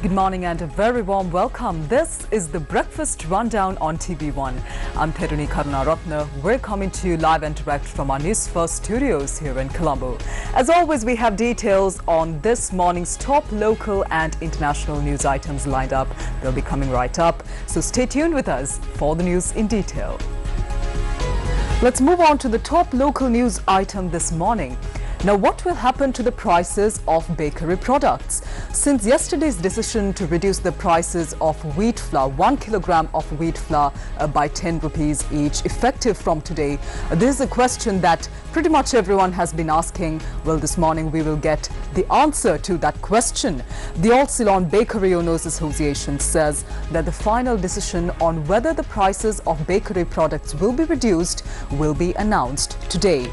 Good morning and a very warm welcome. This is the Breakfast Rundown on TV1. I'm Therunee Karunaratne. We're coming to you live and direct from our Newsfirst studios here in Colombo. As always, we have details on this morning's top local and international news items lined up. They'll be coming right up. So stay tuned with us for the news in detail. Let's move on to the top local news item this morning. Now, what will happen to the prices of bakery products? Since yesterday's decision to reduce the prices of wheat flour, 1 kilogram of wheat flour by 10 rupees each, effective from today, this is a question that pretty much everyone has been asking. Well, this morning we will get the answer to that question. The All Ceylon Bakery Owners Association says that the final decision on whether the prices of bakery products will be reduced will be announced today.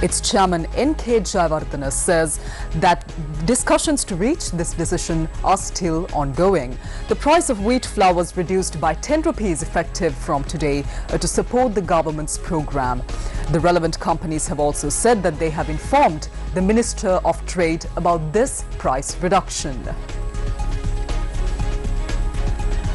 Its chairman N.K. Jayawardena says that discussions to reach this decision are still ongoing. The price of wheat flour was reduced by 10 rupees effective from today to support the government's program. The relevant companies have also said that they have informed the Minister of Trade about this price reduction.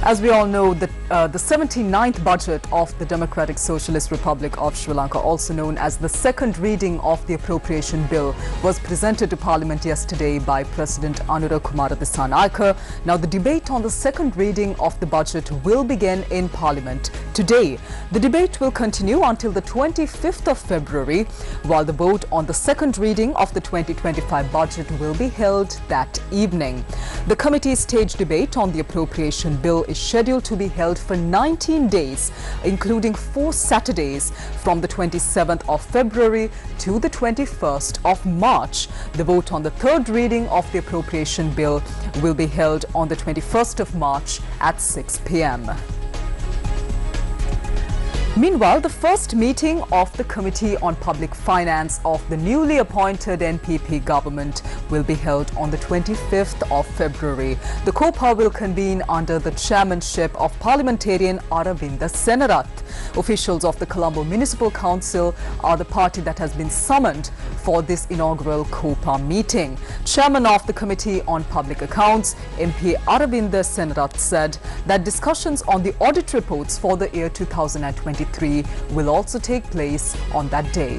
As we all know, the 79th budget of the Democratic Socialist Republic of Sri Lanka, also known as the second reading of the appropriation bill, was presented to Parliament yesterday by President Anura Kumara Dissanayake. Now, the debate on the second reading of the budget will begin in Parliament today. The debate will continue until the 25th of February, while the vote on the second reading of the 2025 budget will be held that evening. The committee stage debate on the appropriation bill is scheduled to be held for 19 days, including 4 Saturdays from the 27th of February to the 21st of March. The vote on the third reading of the appropriation bill will be held on the 21st of March at 6 p.m. Meanwhile, the first meeting of the Committee on Public Finance of the newly appointed NPP government will be held on the 25th of February. The COPA will convene under the chairmanship of parliamentarian Aravinda Senarath. Officials of the Colombo Municipal Council are the party that has been summoned for this inaugural COPA meeting. Chairman of the Committee on Public Accounts, MP Aravinda Senarath, said that discussions on the audit reports for the year 2023 will also take place on that day.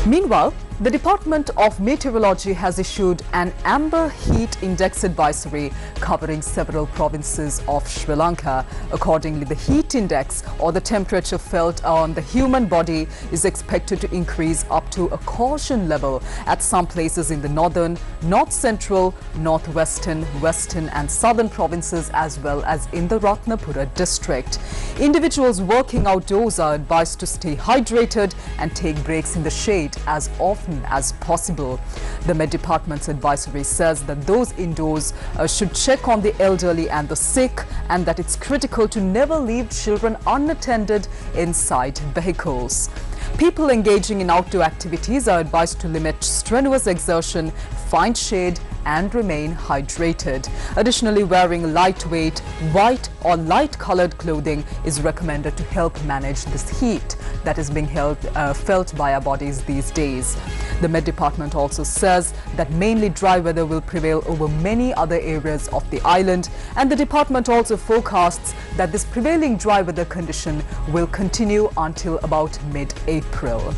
Meanwhile, the Department of Meteorology has issued an amber heat index advisory covering several provinces of Sri Lanka. Accordingly, the heat index, or the temperature felt on the human body, is expected to increase up to a caution level at some places in the northern, north central, northwestern, western and southern provinces, as well as in the Ratnapura district. Individuals working outdoors are advised to stay hydrated and take breaks in the shade as often as possible. The Met Department's advisory says that those indoors should check on the elderly and the sick, and that it's critical to never leave children unattended inside vehicles. People engaging in outdoor activities are advised to limit strenuous exertion, find shade and remain hydrated. Additionally, wearing lightweight, white or light-colored clothing is recommended to help manage this heat that is being felt by our bodies these days. The Met Department also says that mainly dry weather will prevail over many other areas of the island, and the department also forecasts that this prevailing dry weather condition will continue until about mid-April.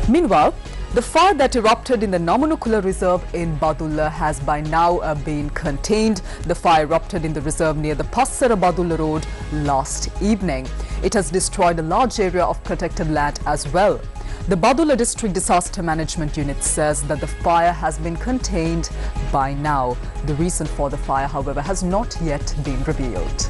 Meanwhile, the fire that erupted in the Namanukula Reserve in Badulla has by now been contained. The fire erupted in the reserve near the Passara Badulla Road last evening. It has destroyed a large area of protected land as well. The Badulla District Disaster Management Unit says that the fire has been contained by now. The reason for the fire, however, has not yet been revealed.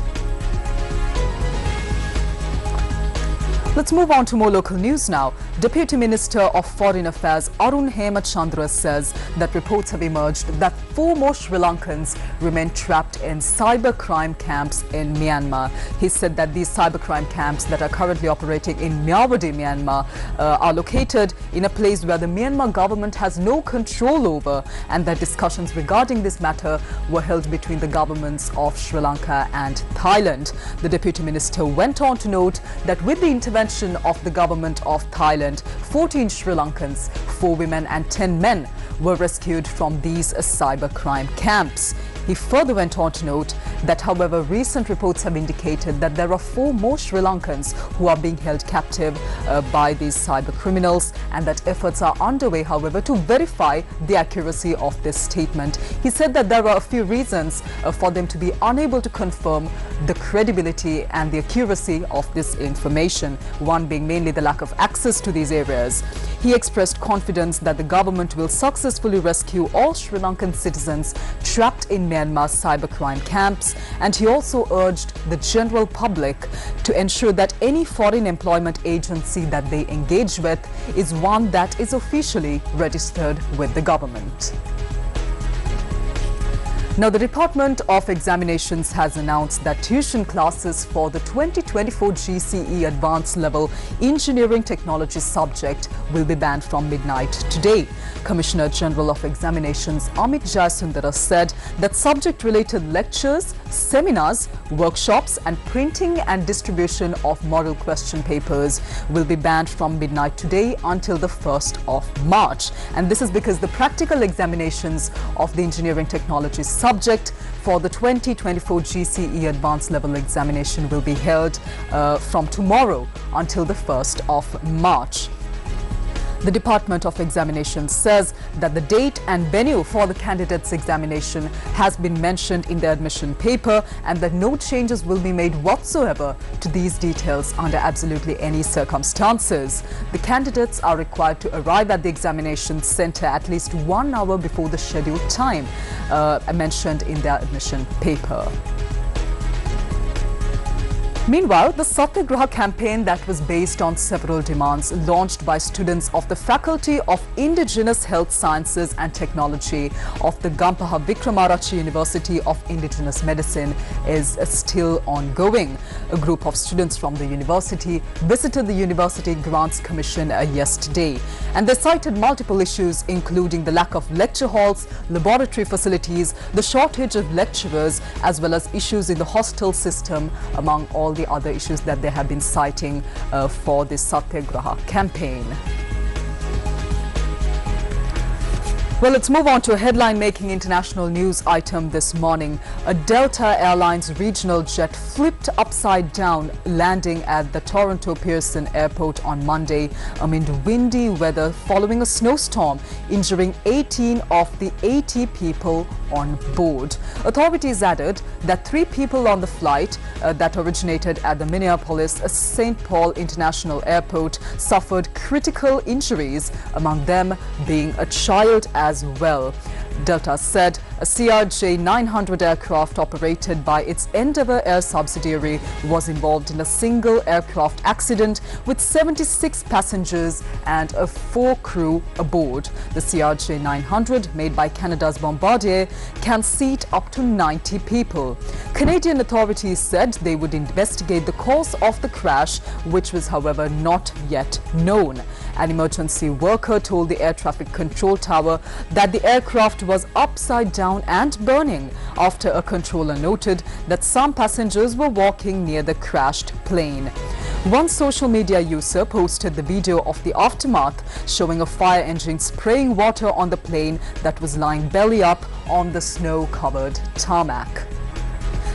Let's move on to more local news now. Deputy Minister of Foreign Affairs Arun Hemachandra says that reports have emerged that 4 more Sri Lankans remain trapped in cybercrime camps in Myanmar. He said that these cybercrime camps that are currently operating in Myawaddy, Myanmar, are located in a place where the Myanmar government has no control over, and that discussions regarding this matter were held between the governments of Sri Lanka and Thailand. The Deputy Minister went on to note that with the intervention intervention of the government of Thailand, 14 Sri Lankans, 4 women and 10 men were rescued from these cybercrime camps. He further went on to note that, however, recent reports have indicated that there are 4 more Sri Lankans who are being held captive by these cyber criminals, and that efforts are underway, however, to verify the accuracy of this statement. He said that there are a few reasons for them to be unable to confirm the credibility and the accuracy of this information, one being mainly the lack of access to these areas. He expressed confidence that the government will successfully rescue all Sri Lankan citizens trapped in Myanmar's cybercrime camps, and he also urged the general public to ensure that any foreign employment agency that they engage with is one that is officially registered with the government. Now, the Department of Examinations has announced that tuition classes for the 2024 GCE Advanced Level Engineering Technology subject will be banned from midnight today. Commissioner General of Examinations Amit Jayasundara said that subject-related lectures, seminars, workshops and printing and distribution of model question papers will be banned from midnight today until the 1st of March. And this is because the practical examinations of the engineering technology subject for the 2024 GCE Advanced Level Examination will be held from tomorrow until the 1st of March. The Department of Examinations says that the date and venue for the candidates' examination has been mentioned in the admission paper, and that no changes will be made whatsoever to these details under absolutely any circumstances. The candidates are required to arrive at the examination centre at least 1 hour before the scheduled time mentioned in their admission paper. Meanwhile, the Satyagraha campaign that was based on several demands launched by students of the Faculty of Indigenous Health Sciences and Technology of the Gampaha Wickramarachchi University of Indigenous Medicine is still ongoing. A group of students from the university visited the University Grants Commission yesterday, and they cited multiple issues including the lack of lecture halls, laboratory facilities, the shortage of lecturers, as well as issues in the hostel system, among all the other issues that they have been citing for this Satyagraha campaign. Well, let's move on to a headline-making international news item this morning. A Delta Airlines regional jet flipped upside down, landing at the Toronto Pearson Airport on Monday amid windy weather following a snowstorm, injuring 18 of the 80 people on board. Authorities added that 3 people on the flight that originated at the Minneapolis-St. Paul International Airport suffered critical injuries, among them being a child as well. Delta said a CRJ-900 aircraft operated by its Endeavour Air subsidiary was involved in a single aircraft accident with 76 passengers and 4 crew aboard. The CRJ-900, made by Canada's Bombardier, can seat up to 90 people. Canadian authorities said they would investigate the cause of the crash, which was, however, not yet known. An emergency worker told the air traffic control tower that the aircraft was upside down and burning after a controller noted that some passengers were walking near the crashed plane. One social media user posted the video of the aftermath, showing a fire engine spraying water on the plane that was lying belly up on the snow-covered tarmac.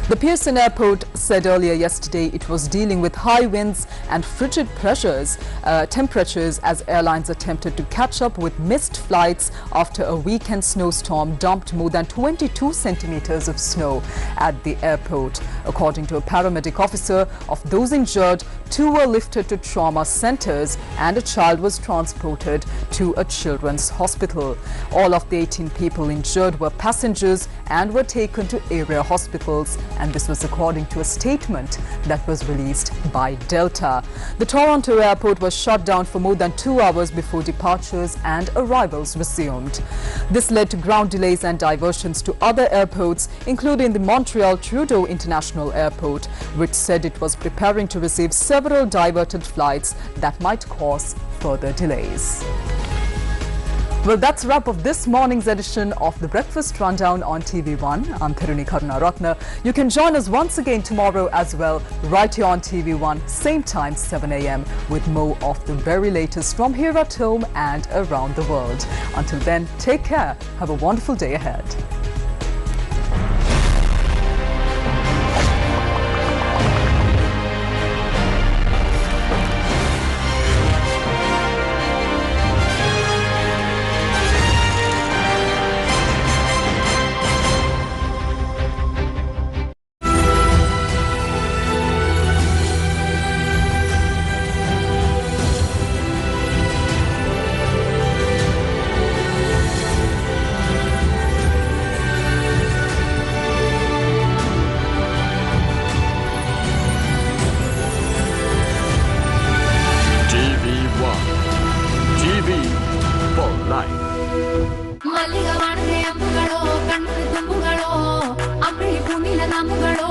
The Pearson Airport said earlier yesterday it was dealing with high winds and frigid temperatures as airlines attempted to catch up with missed flights after a weekend snowstorm dumped more than 22 centimeters of snow at the airport. According to a paramedic officer, of those injured, 2 were lifted to trauma centers and a child was transported to a children's hospital. All of the 18 people injured were passengers and were taken to area hospitals, and this was according to a statement that was released by Delta. The Toronto airport was shut down for more than 2 hours before departures and arrivals resumed. This led to ground delays and diversions to other airports, including the Montreal Trudeau International Airport, which said it was preparing to receive several diverted flights that might cause further delays. Well, that's a wrap of this morning's edition of the Breakfast Rundown on TV1. I'm Therunee Karunaratne. You can join us once again tomorrow as well, right here on TV1, same time, 7 a.m. with more of the very latest from here at home and around the world. Until then, take care. Have a wonderful day ahead. ಮಲ್ಲಿಗ ವಾಣದೆ ಅಂಬುಗಳೋ ಕಣ್ಣು ತುಂಬುಗಳೋ ಅಂಬಿ ಭೂಮಿಲ ನಮ್ಮುಗಳೋ